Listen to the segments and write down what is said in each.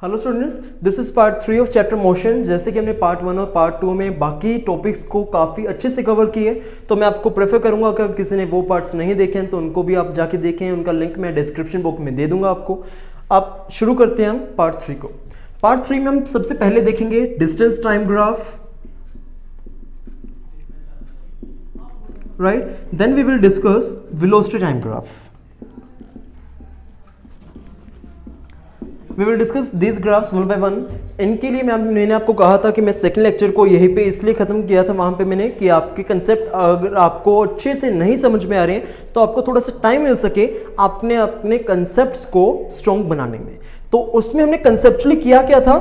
Hello students, this is part 3 of chapter motion. जैसे कि हमने पार्ट 1 और पार्ट 2 में बाकी टॉपिक्स को काफ़ी अच्छे से कवर किए, तो मैं आपको प्रेफर करूंगा कि किसी ने वो पार्ट्स नहीं देखे हैं तो उनको भी आप जाके देखें। उनका लिंक मैं डिस्क्रिप्शन बॉक्स में दे दूंगा आपको। आप शुरू करते हैं हम पार्ट 3 को। पार्ट 3 में हम सबसे पहले देखेंगे distance time graph, right. Then we will discuss velocity time graph. We will discuss these graphs one by one। इनके लिए मैंने आपको कहा था कि मैं सेकंड लेक्चर को यहीं पे इसलिए ख़त्म किया था वहाँ पे मैंने कि आपके कंसेप्ट अगर आपको अच्छे से नहीं समझ में आ रहे हैं तो आपको थोड़ा सा टाइम मिल सके अपने कंसेप्ट्स को स्ट्रॉन्ग बनाने में। तो उसमें हमने कंसेप्चुअली किया क्या था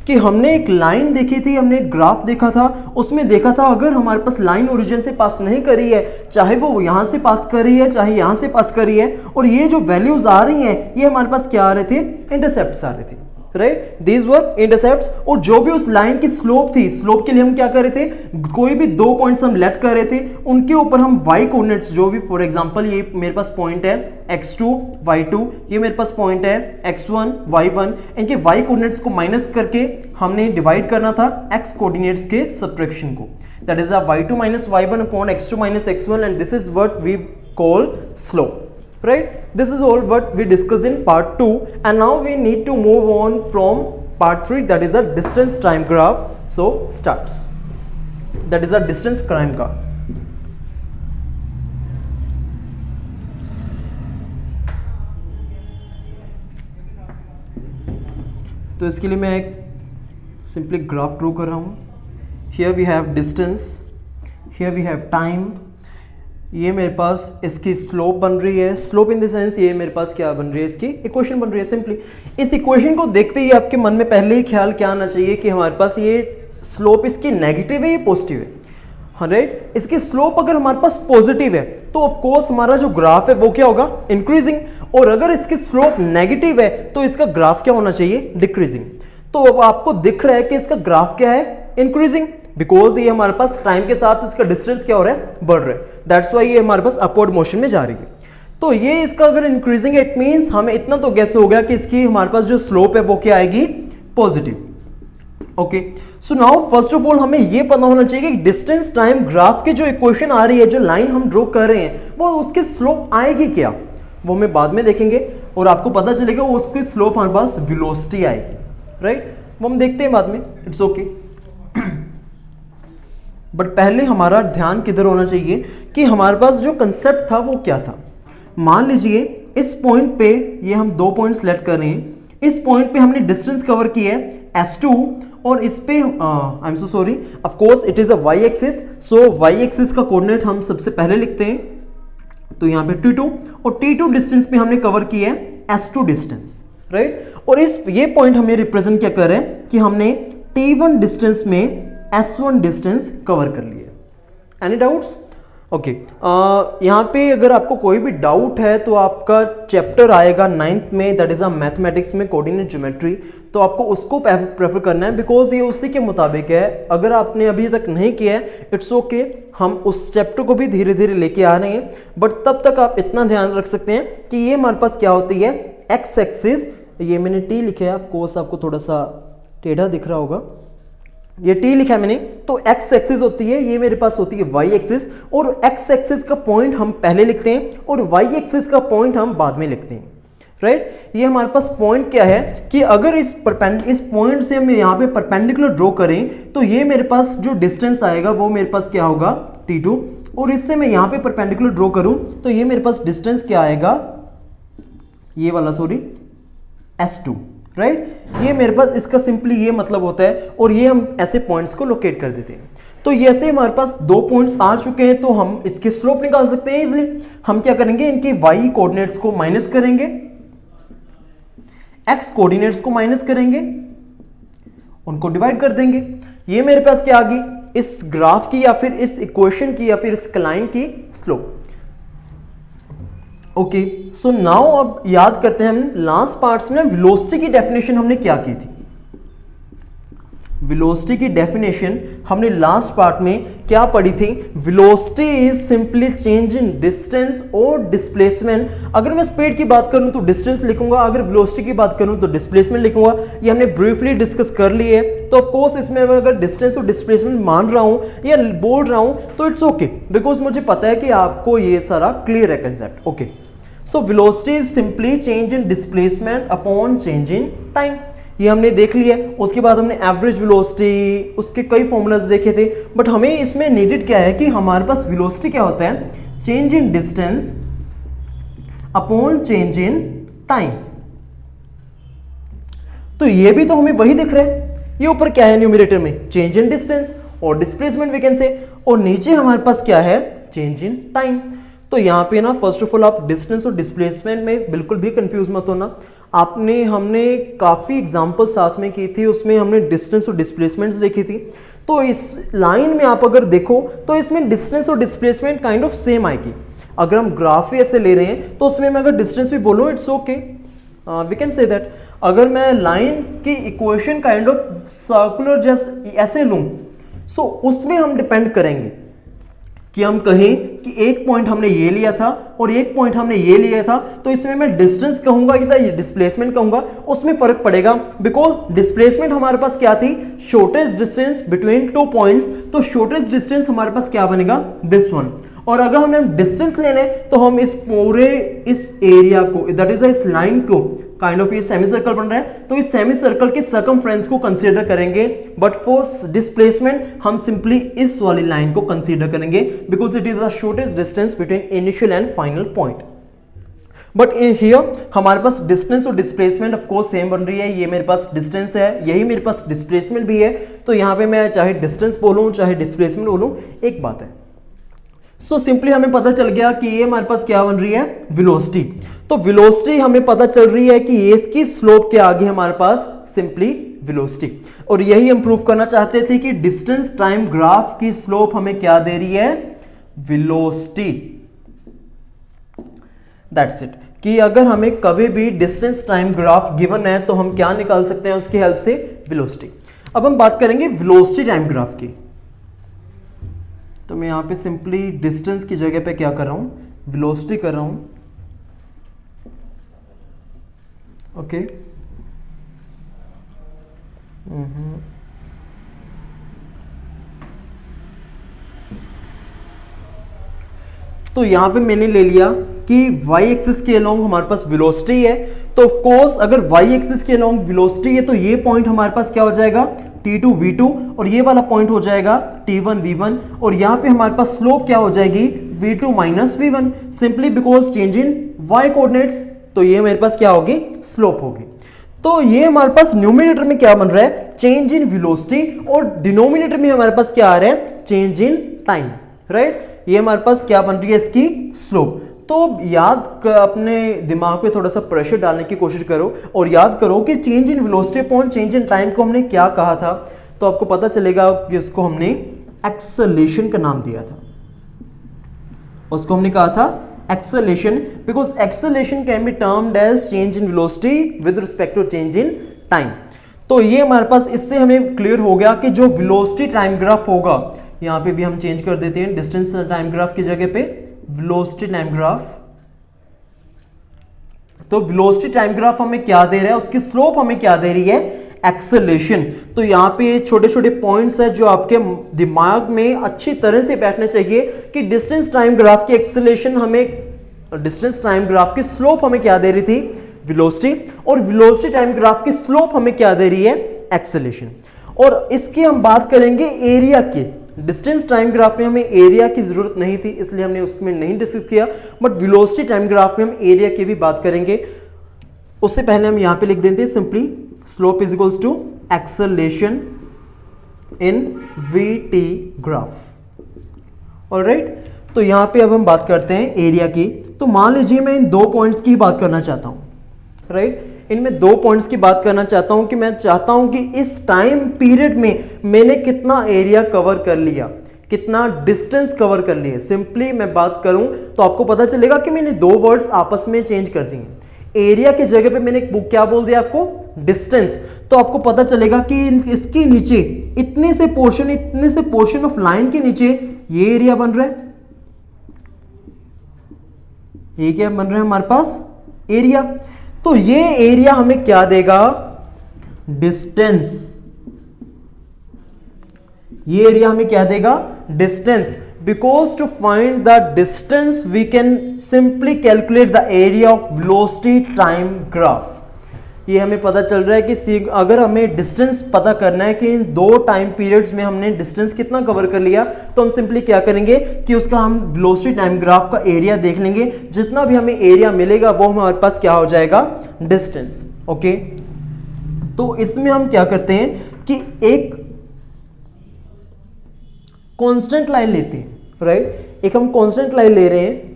कि हमने एक लाइन देखी थी, हमने एक ग्राफ देखा था। उसमें देखा था अगर हमारे पास लाइन ओरिजिन से पास नहीं कर रही है, चाहे वो यहाँ से पास कर रही है चाहे यहाँ से पास कर रही है, और ये जो वैल्यूज आ रही हैं ये हमारे पास क्या आ रहे थे, इंटरसेप्ट्स आ रहे थे, राइट। These were intercepts. और जो भी उस लाइन की स्लोप थी, स्लोप के लिए हम क्या कर रहे थे, कोई भी दो पॉइंट्स हम लेट कर रहे थे, उनके ऊपर हम y कोऑर्डिनेट्स जो भी, फॉर एग्जांपल ये मेरे पास पॉइंट है x2 y2, ये मेरे पास पॉइंट है x1 y1, इनके y कोऑर्डिनेट्स को माइनस करके हमने डिवाइड करना था x कोऑर्डिनेट्स के सब्ट्रैक्शन को। That is y2 minus y1 upon x2 minus x1, and this is what we call slope, right? This is all what we discuss in part 2, and now we need to move on from part 3, that is a distance time graph. So starts, that is a distance time graph. तो इसके लिए मैं एक simply graph draw कर रहा हूँ। Here we have distance, here we have time। ये मेरे पास इसकी स्लोप बन रही है, स्लोप इन द सेंस ये मेरे पास क्या बन रही है, इसकी इक्वेशन बन रही है। सिंपली इस इक्वेशन को देखते ही आपके मन में पहले ही ख्याल क्या आना चाहिए कि हमारे पास ये स्लोप इसकी नेगेटिव है या पॉजिटिव है, हाँ राइट। इसकी स्लोप अगर हमारे पास पॉजिटिव है तो ऑफ कोर्स हमारा जो ग्राफ है वो क्या होगा, इंक्रीजिंग। और अगर इसकी स्लोप नेगेटिव है तो इसका ग्राफ क्या होना चाहिए, डिक्रीजिंग। तो अब आपको दिख रहा है कि इसका ग्राफ क्या है, इंक्रीजिंग, बिकॉज ये हमारे पास टाइम के साथ इसका डिस्टेंस क्या हो रहा है, बढ़ रहा है। दैट्स वाई ये हमारे पास अपवर्ड मोशन में जा रही है। तो ये इसका अगर इंक्रीजिंग, इट मींस हमें इतना तो गैस हो गया कि इसकी हमारे पास जो स्लोप है वो क्या आएगी, positive. Okay, so now first of all हमें ये पता होना चाहिए कि डिस्टेंस टाइम ग्राफ की जो इक्वेशन आ रही है, जो लाइन हम ड्रॉ कर रहे हैं, वो उसकी स्लोप आएगी क्या, वो हमें बाद में देखेंगे और आपको पता चलेगा वो उसकी स्लोप हमारे पास वेलोसिटी आएगी, राइट। वो हम देखते हैं बाद में, इट्स ओके। बट पहले हमारा ध्यान किधर होना चाहिए कि हमारे पास जो कंसेप्ट था वो क्या था। मान लीजिए इस पॉइंट पे, ये हम दो पॉइंट सेलेक्ट कर रहे हैं, इस पॉइंट पे हमने डिस्टेंस कवर किया है s2, और इस पे I am so sorry, of course it is a y axis. So y axis का कोऑर्डिनेट हम सबसे पहले लिखते हैं, तो यहाँ पे t2, और t2 डिस्टेंस पे हमने कवर किया है s2 डिस्टेंस, राइट। और इस ये पॉइंट हमें रिप्रेजेंट क्या कर रहे हैं कि हमने t1 डिस्टेंस में S1 डिस्टेंस कवर कर लिया। Any doubts? ओके, यहाँ पे अगर आपको कोई भी डाउट है तो आपका चैप्टर आएगा 9th में, दैट इज अ मैथमेटिक्स में कोऑर्डिनेट ज्योमेट्री, तो आपको उसको प्रेफर करना है बिकॉज ये उसी के मुताबिक है। अगर आपने अभी तक नहीं किया है, इट्स ओके, हम उस चैप्टर को भी धीरे धीरे लेके आ रहे हैं। बट तब तक आप इतना ध्यान रख सकते हैं कि ये हमारे पास क्या होती है, एक्स एक्सिस, ये मैंने टी लिखा है, ऑफ कोर्स आपको थोड़ा सा टेढ़ा दिख रहा होगा, ये टी लिखा है मैंने, तो एक्स एक्सिस होती है, ये मेरे पास होती है वाई एक्सिस, और एक्स एक्सिस का पॉइंट हम पहले लिखते हैं और वाई एक्सिस का पॉइंट हम बाद में लिखते हैं, राइट। ये हमारे पास पॉइंट क्या है कि अगर इस पॉइंट से हम यहाँ पे परपेंडिकुलर ड्रॉ करें तो ये मेरे पास जो डिस्टेंस आएगा वो मेरे पास क्या होगा, t2, और इससे मैं यहाँ पे परपेंडिकुलर ड्रॉ करूं तो ये मेरे पास डिस्टेंस क्या आएगा, ये वाला सॉरी, s2, राइट। ये मेरे पास इसका सिंपली ये मतलब होता है, और ये हम ऐसे पॉइंट्स को लोकेट कर देते हैं। तो ये ऐसे हमारे पास दो पॉइंट्स आ चुके हैं, तो हम इसके स्लोप निकाल सकते हैं इजीली। हम क्या करेंगे, इनके y कोऑर्डिनेट्स को माइनस करेंगे, x कोऑर्डिनेट्स को माइनस करेंगे, उनको डिवाइड कर देंगे। ये मेरे पास क्या आ गई, इस ग्राफ की या फिर इस इक्वेशन की या फिर इस लाइन की स्लोप। ओके, सो नाउ अब याद करते हैं हम लास्ट पार्ट्स में वेलोसिटी की डेफिनेशन हमने क्या की थी। वेलोसिटी की डेफिनेशन हमने लास्ट पार्ट में क्या पढ़ी थी? Velocity is simply change in distance और डिस्प्लेसमेंट। अगर मैं स्पीड की बात करूं तो डिस्टेंस लिखूंगा, अगर वेलोसिटी की बात करूं तो डिस्प्लेसमेंट लिखूंगा। ये हमने ब्रीफली डिस्कस कर लिए है। तो ऑफ कोर्स इसमें अगर डिस्टेंस और डिस्प्लेसमेंट मान रहा हूं या बोल रहा हूं तो इट्स ओके, बिकॉज मुझे पता है कि आपको ये सारा क्लियर है concept. Okay, so velocity is simply change in displacement upon change in time. ये हमने देख लिया। उसके बाद हमने एवरेज वेलोसिटी, उसके कई फॉर्मूलाज देखे थे, बट हमें इसमें नीडेड क्या है कि हमारे पास वेलोसिटी क्या होता है? Change in distance upon change in time. तो ये भी तो हमें वही दिख रहा है। ये ऊपर क्या है न्यूमरेटर में? चेंज इन डिस्टेंस और डिस्प्लेसमेंट वी कैन से, और नीचे हमारे पास क्या है? Change in time. तो यहां पे ना फर्स्ट ऑफ ऑल आप डिस्टेंस और डिस्प्लेसमेंट में बिल्कुल भी कंफ्यूज मत होना। हमने काफी एग्जांपल साथ में की थी, उसमें हमने डिस्टेंस और डिस्प्लेसमेंट्स देखी थी। तो इस लाइन में आप अगर देखो तो इसमें डिस्टेंस और डिस्प्लेसमेंट काइंड ऑफ सेम आएगी। अगर हम ग्राफ ऐसे ले रहे हैं तो उसमें मैं अगर डिस्टेंस भी बोलूं it's okay, we can say that. अगर मैं लाइन की equation kind of circular just ऐसे लूं, सो उसमें हम डिपेंड करेंगे कि हम कहें कि एक पॉइंट हमने ये लिया था और एक पॉइंट हमने ये लिया था, तो इसमें मैं डिस्टेंस कहूंगा या ये डिस्प्लेसमेंट कहूंगा, उसमें फर्क पड़ेगा। बिकॉज डिस्प्लेसमेंट हमारे पास क्या थी? Shortest distance between two points. तो शॉर्टेस्ट डिस्टेंस हमारे पास क्या बनेगा? This one. और अगर हमें डिस्टेंस लेने तो हम इस पूरे इस एरिया को, दैट इज इस लाइन को काइंड ऑफ ये सेमी सर्कल बन रहा है, तो इस सेमी सर्कल के सर्कमफ्रेंस को कंसीडर करेंगे। बट फॉर डिस्प्लेसमेंट हम सिंपली इस वाली लाइन को कंसीडर करेंगे because it is the shortest distance between initial and final point. But here हमारे पास डिस्टेंस और डिस्प्लेसमेंट ऑफ कोर्स सेम बन रही है। ये मेरे पास डिस्टेंस है, यही मेरे पास डिस्प्लेसमेंट भी है। तो यहां पे मैं चाहे डिस्टेंस बोलूं चाहे डिस्प्लेसमेंट बोलूं, एक बात है। सो सिंपली हमें पता चल गया कि ये हमारे पास क्या बन रही है? वेलोसिटी। तो वेलोसिटी हमें पता चल रही है कि ये इसकी स्लोप के आगे हमारे पास सिंपली वेलोसिटी। और यही हम प्रूव करना चाहते थे कि डिस्टेंस टाइम ग्राफ की स्लोप हमें क्या दे रही है? वेलोसिटी। That's it. कि अगर हमें कभी भी डिस्टेंस टाइम ग्राफ गिवन है तो हम क्या निकाल सकते हैं उसकी हेल्प से? वेलोसिटी। अब हम बात करेंगे वेलोसिटी टाइम ग्राफ की। तो मैं यहां पे सिंपली डिस्टेंस की जगह पे क्या कर रहा हूं? वेलोसिटी कर रहा हूं। ओके, तो यहां पे मैंने ले लिया कि y एक्सिस के अलोंग हमारे पास वेलोसिटी है। तो ऑफ कोर्स अगर y एक्सिस के अलोंग वेलोसिटी है तो ये पॉइंट हमारे पास क्या हो जाएगा? t2 v2, और ये वाला पॉइंट हो जाएगा t1 v1, और यहां पे हमारे पास स्लोप क्या हो जाएगी? v2 minus v1, simply because change in y coordinates. तो ये मेरे पास क्या होगी? स्लोप होगी। तो ये हमारे पास न्यूमरेटर में क्या बन रहा है? चेंज इन वेलोसिटी, और डिनोमिनेटर में हमारे पास क्या आ रहा है? Change in time, right? ये हमारे पास क्या बन रही है? इसकी स्लोप। तो अपने दिमाग पे थोड़ा सा प्रेशर डालने की कोशिश करो और याद करो कि change in velocity upon change in time को हमने क्या कहा था। तो आपको पता चलेगा कि इसको हमने एक्सेलेरेशन का नाम दिया था। उसको हमने कहा था acceleration, because acceleration can be termed as change in velocity with respect to change in time. तो ये हमारे पास, इससे हमें क्लियर हो गया कि जो वेलोसिटी टाइम ग्राफ होगा, यहां पे भी हम चेंज कर देते हैं डिस्टेंस टाइम ग्राफ की जगह पे वेलोसिटी टाइम ग्राफ। तो वेलोसिटी टाइम ग्राफ हमें क्या दे रहा है? उसकी स्लोप हमें क्या दे रही है? एक्सेलेरेशन। तो यहां पे छोटे छोटे पॉइंट्स है जो आपके दिमाग में अच्छी तरह से बैठने चाहिए कि डिस्टेंस टाइम ग्राफ की एक्सेलेरेशन हमें, डिस्टेंस टाइम ग्राफ की स्लोप हमें क्या दे रही थी? वेलोसिटी। और वेलोसिटी टाइम ग्राफ की स्लोप हमें क्या दे रही है? एक्सेलेरेशन। और इसकी हम बात करेंगे एरिया की। डिस्टेंस टाइम ग्राफ में हमें एरिया की जरूरत नहीं थी, इसलिए हमने उसमें नहीं डिस्कस किया, बट वेलोसिटी टाइम ग्राफ में हम एरिया की भी बात करेंगे। उससे पहले हम यहां पे लिख देते हैं simply slope is equals to acceleration in VT graph. Alright, तो यहां पे अब हम बात करते हैं एरिया की। तो मान लीजिए मैं इन दो पॉइंट्स की बात करना चाहता हूं, राइट? इनमें दो पॉइंट्स की बात करना चाहता हूं कि मैं चाहता हूं कि इस टाइम पीरियड में मैंने कितना एरिया कवर कर लिया, कितना डिस्टेंस कवर कर लिया। सिंपली मैं बात करूं तो आपको पता चलेगा कि मैंने दो वर्ड्स आपस में चेंज कर दिए। एरिया की जगह पे मैंने क्या बोल दिया आपको? डिस्टेंस, तो आपको पता चलेगा कि इसके नीचे इतने से पोर्शन ऑफ लाइन के नीचे ये एरिया बन रहा है, ये क्या बन रहा है हमारे पास एरिया। तो ये एरिया हमें क्या देगा, डिस्टेंस। ये एरिया हमें क्या देगा, distance. Because to find the distance we can simply calculate the area of velocity time graph. ये हमें पता चल रहा है कि अगर हमें डिस्टेंस पता करना है कि इन 2 टाइम पीरियड्स में हमने डिस्टेंस कितना कवर कर लिया, तो हम सिंपली क्या करेंगे कि उसका हम वेलोसिटी टाइम ग्राफ का एरिया देख लेंगे। जितना भी हमें एरिया मिलेगा वो हमारे पास क्या हो जाएगा, डिस्टेंस। ओके, तो इसमें हम क्या करते हैं कि एक कांस्टेंट लाइन लेते हैं, राइट। एक हम कांस्टेंट लाइन ले रहे हैं,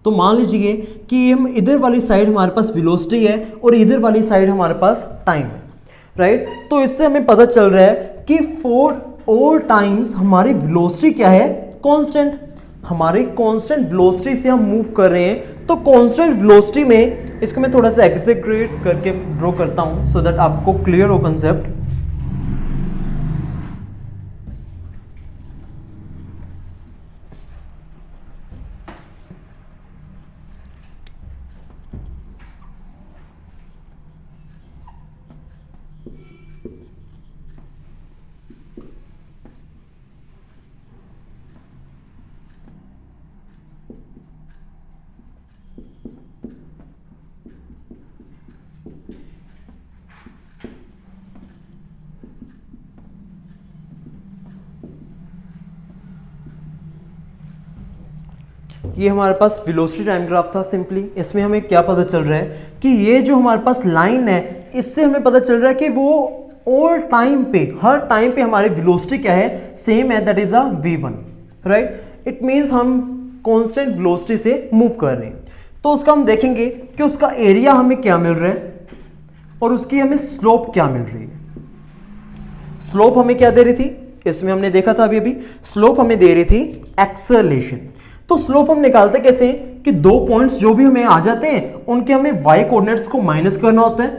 तो मान लीजिए कि हम इधर वाली साइड हमारे पास वेलोसिटी है और इधर वाली साइड हमारे पास टाइम है, राइट। तो इससे हमें पता चल रहा है कि फॉर ऑल टाइम्स हमारी वेलोसिटी क्या है, कांस्टेंट। हमारे कांस्टेंट वेलोसिटी से हम मूव कर रहे हैं, तो कांस्टेंट वेलोसिटी में इसको मैं थोड़ा सा एग्जीक्यूट करके ड्रॉ करता हूं सो दैट आपको क्लियर हो कंसेप्ट। ये हमारे पास वेलोसिटी टाइम ग्राफ था सिंपली। इसमें हमें क्या पता चल रहा है कि ये जो हमारे पास लाइन है, इससे हमें पता चल रहा है कि वो ऑल टाइम पे, हर टाइम पे हमारी वेलोसिटी क्या है, सेम है, that is a v1, right. It means हम कांस्टेंट वेलोसिटी से मूव कर रहे हैं। तो उसका हम देखेंगे कि उसका एरिया हमें क्या मिल रहा है और उसकी हमें स्लोप क्या मिल रही है। स्लोप हमें क्या दे रही थी, इसमें हमने देखा था अभी स्लोप हमें दे रही थी एक्सेलरेशन। तो स्लोप हम निकालते कैसे हैं कि 2 पॉइंट्स जो भी हमें आ जाते हैं उनके हमें y कोऑर्डिनेट्स को माइनस करना होता है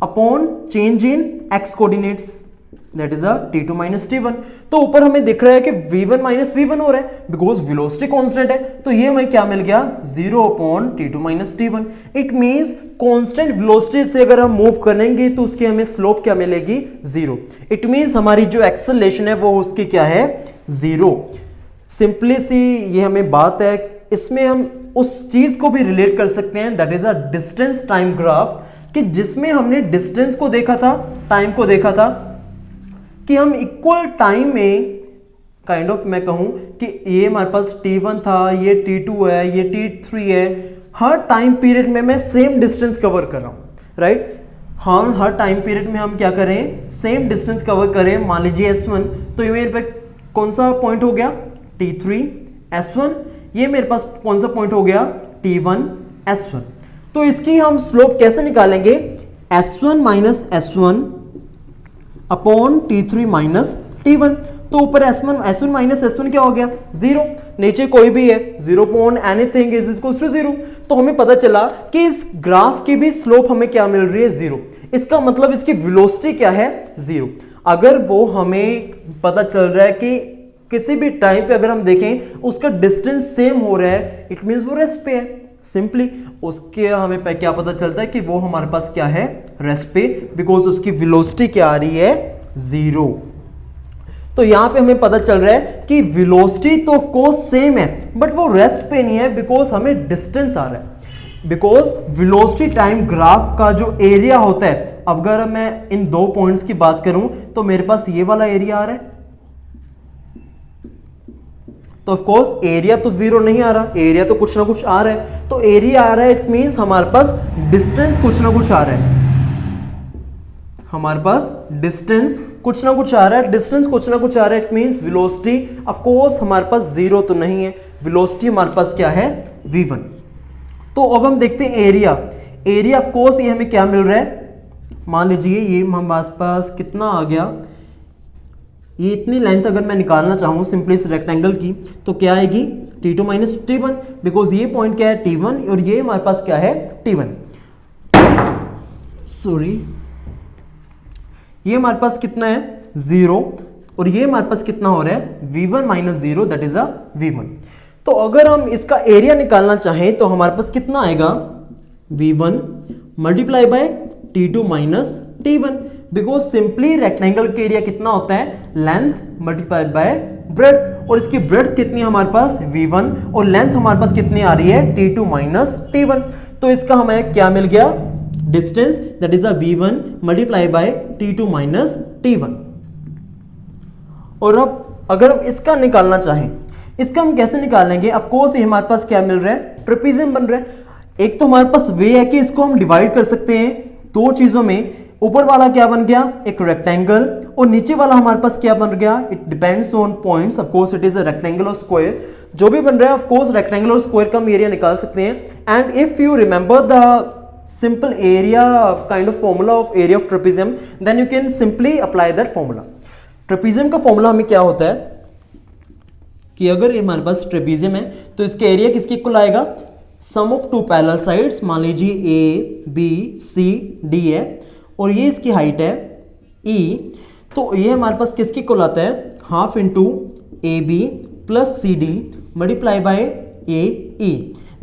upon change in x coordinates, that is t2 minus t1। तो ऊपर हमें दिख रहा है कि v1 माइनस v1 हो रहा है बिकॉज वेलोसिटी कांस्टेंट है। तो ये हमें क्या मिल गया, 0 upon t2 minus t1। It means constant velocity से अगर हम मूव करेंगे तो उसकी हमें स्लोप क्या मिलेगी, 0। इट मींस हमारी जो एक्सेलरेशन है वो उसकी क्या है, 0। सिंपली सी ये हमें बात है, इसमें हम उस चीज को भी रिलेट कर सकते हैं, that is a distance time graph, कि जिसमें हमने डिस्टेंस को देखा था, टाइम को देखा था कि हम इक्वल टाइम में काइंड ऑफ मैं कहूं कि ये हमारे पास t1 था, ये t2 है, ये t3 है। हर टाइम पीरियड में मैं सेम डिस्टेंस कवर कर रहा हूं, राइट। हाँ, हर टाइम पीरियड में हम क्या करें, सेम डिस्टेंस कवर करें। मान लीजिए s1, तो ये मेरे पे कौन सा पॉइंट हो गया, t3 s1। ये मेरे पास कौन सा पॉइंट हो गया, t1 s1। तो इसकी हम स्लोप कैसे निकालेंगे, s1 minus s1 upon t3 minus t1। तो ऊपर s1 माइनस s1 क्या हो गया, 0। नीचे कोई भी है, 0 upon anything is equals to 0। तो हमें पता चला कि इस ग्राफ की भी स्लोप हमें क्या मिल रही है, 0। इसका मतलब इसकी वेलोसिटी क्या है, 0। अगर वो हमें पता चल रहा है कि किसी भी टाइम पे अगर हम देखें उसका डिस्टेंस सेम हो रहा है, इट मींस वो रेस्ट पे है। सिंपली उसके हमें क्या पता चलता है कि वो हमारे पास क्या है, रेस्ट पे, बिकॉज उसकी वेलोसिटी क्या आ रही है, 0। तो यहां पे हमें पता चल रहा है कि वेलोसिटी तो ऑफ कोर्स सेम है बट वो रेस्ट पे नहीं है बिकॉज हमें डिस्टेंस आ रहा है। बिकॉज वेलोसिटी टाइम ग्राफ का जो एरिया होता है, अब अगर मैं इन 2 पॉइंट्स की बात करूं तो मेरे पास ये वाला एरिया आ रहा है, तो ऑफ कोर्स एरिया तो 0 नहीं आ रहा, एरिया तो कुछ ना कुछ आ रहा है। तो एरिया आ रहा है, इट मींस हमारे पास डिस्टेंस कुछ ना कुछ आ रहा है, हमारे पास डिस्टेंस कुछ ना कुछ आ रहा है, डिस्टेंस कुछ ना कुछ आ रहा है। It means velocity of course हमारे पास 0 तो नहीं है, वेलोसिटी हमारे पास क्या है, v1। तो अब हम देखते हैं एरिया। एरिया ऑफ कोर्स ये हमें क्या मिल रहा है, मान लीजिए ये हमारे पास कितना आ गया, ये इतनी लेंथ अगर मैं निकालना चाहूँ सिंपली इस रेक्टेंगल की तो क्या आएगी, T2 माइनस T1, बिकॉज ये पॉइंट क्या है T1 और ये हमारे पास क्या है T1, सॉरी ये हमारे पास कितना है 0 और ये हमारे पास कितना हो रहा है V1 minus 0 that is a V1। तो अगर हम इसका एरिया निकालना चाहें तो हमारे पास कितना आएगा V1 multiply by T2 minus T1, because simply rectangle का एरिया कितना होता है लेंथ मल्टीप्लाई बाय ब्रेड्थ, और इसकी ब्रेड्थ कितनी है हमारे पास V1 और लेंथ हमारे पास कितनी आ रही है T2 माइनस T1। तो इसका हमें क्या मिल गया distance that is a V1 multiply by T2 minus T1। और अब अगर हम इसका निकालना चाहें, इसका हम कैसे निकालेंगे, ऑफ कोर्स ये हमारे पास क्या मिल रहा है ट्रेपेजियम बन रहा है। एक तो हमारे पास वे है कि इसको हम डिवाइड कर सकते हैं दो चीजों में, ऊपर वाला क्या बन गया एक रेक्टेंगल और नीचे वाला हमारे पास क्या बन गया, it depends on points, of course it is a rectangle और स्क्वायर, जो भी बन रहा है ऑफ कोर्स रेक्टेंगल और स्क्वायर का हम एरिया निकाल सकते हैं। And if you remember the simple area kind of formula of area of trapezium, then you can simply apply that formula। Trapezium का फॉर्मूला हमें क्या होता है कि अगर ये हमारे पास ट्रेपेजियम है तो इसका एरिया किसके इक्वल आएगा, सम ऑफ टू पैरेलल साइड्स, मान लीजिए ए बी सी डी है और ये इसकी हाइट है ई, तो ये हमारे पास किसके इक्वल आता है half into A B plus C D multiply by A E,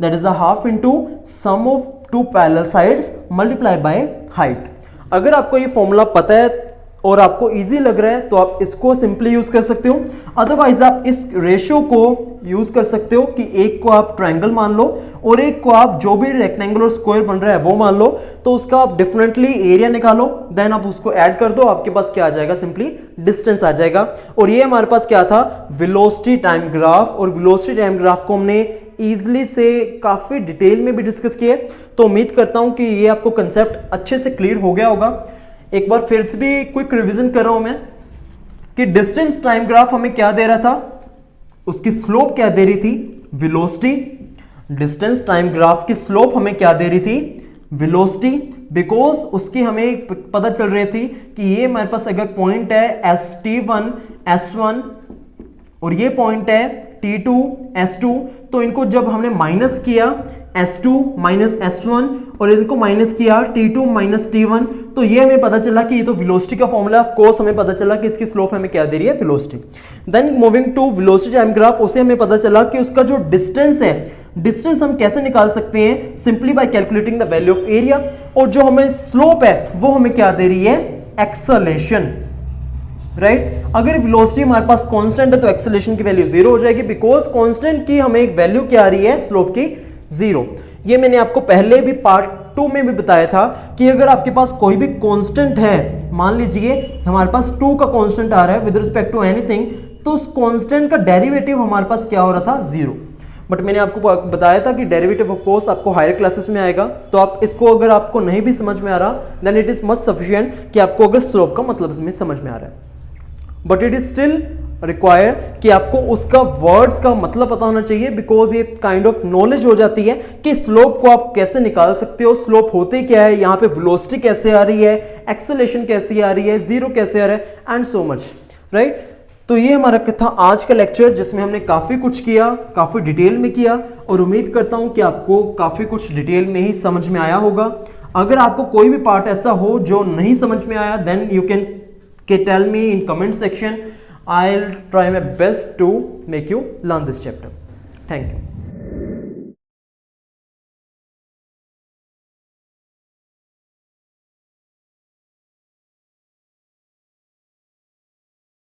that is a half into sum of two parallel sides multiply by height. अगर आपको ये फॉर्मूला पता है और आपको इजी लग रहा है तो आप इसको सिंपली यूज कर सकते हो, अदरवाइज आप इस रेशियो को यूज कर सकते हो कि एक को आप ट्रायंगल मान लो और एक को आप जो भी रेक्टेंगल और स्क्वायर बन रहा है वो मान लो, तो उसका आप डिफरेंटली एरिया निकालो, देन आप उसको ऐड कर दो, आपके पास क्या आ जाएगा सिंपली डिस्टेंस आ जाएगा। और ये हमारे पास क्या था वेलोसिटी टाइम ग्राफ, और वेलोसिटी टाइम ग्राफ को हमने इजिली से काफी डिटेल में भी डिस्कस किया, तो उम्मीद करता हूं कि ये आपको कंसेप्ट अच्छे से क्लियर हो गया होगा। एक बार फिर से भी क्विक रिवीजन कर रहा हूं मैं कि डिस्टेंस टाइम ग्राफ हमें क्या दे रहा था, उसकी स्लोप क्या दे रही थी वेलोसिटी, डिस्टेंस टाइम ग्राफ की स्लोप हमें क्या दे रही थी वेलोसिटी, बिकॉज उसकी हमें पता चल रही थी कि ये हमारे पास अगर पॉइंट है ST1 S1 और ये पॉइंट है T2 S2, तो इनको जब हमने माइनस किया S2 माइनस S1 और इनको माइनस किया T2 माइनस T1, तो ये हमें पता चला कि ये तो वेलोसिटी का फॉर्मूला, ऑफ कोर्स हमें पता चला कि इसकी स्लोप हमें क्या दे रही है velocity. Then moving to velocity time graph, उसे हमें पता चला कि उसका जो डिस्टेंस है, डिस्टेंस हम कैसे निकाल सकते हैं simply by calculating the value of area, और जो हमें स्लोप है वो हमें क्या दे रही है एक्सेलरेशन, राइट। अगर वेलोसिटी हमारे पास कांस्टेंट है तो एक्सेलरेशन की वैल्यू 0 हो जाएगी, बिकॉज कांस्टेंट की हमें एक वैल्यू क्या आ रही है स्लोप की 0। ये मैंने आपको पहले भी पार्ट 2 में भी बताया था कि अगर आपके पास कोई भी कांस्टेंट है, मान लीजिए हमारे पास 2 का कांस्टेंट आ रहा है विद रिस्पेक्ट टू एनीथिंग, तो उस कांस्टेंट का डेरिवेटिव हमारे पास क्या हो रहा था 0। बट मैंने आपको बताया था कि डेरिवेटिव ऑफ कोर्स आपको हायर क्लासेस में आएगा, तो आप इसको अगर आपको नहीं भी समझ में आ रहा then it is much sufficient कि आपको अगर स्लोप का मतलब इसमें समझ में आ रहा है, but it is still require कि आपको उसका वर्ड्स का मतलब पता होना चाहिए, बिकॉज ये काइंड ऑफ नॉलेज हो जाती है कि स्लोप को आप कैसे निकाल सकते हो, स्लोप होते क्या है, यहाँ पे वेलोसिटी कैसे आ रही है, एक्सेलरेशन कैसी आ रही है, 0 कैसे आ रहा है एंड सो मच, राइट। तो ये हमारा था आज का लेक्चर, जिसमें हमने काफी कुछ किया, काफी डिटेल में किया, और उम्मीद करता हूं कि आपको काफी कुछ डिटेल में ही समझ में आया होगा। अगर आपको कोई भी पार्ट ऐसा हो जो नहीं समझ में आया, then you can tell me in comment section. I'll try my best to make you learn this chapter. Thank you.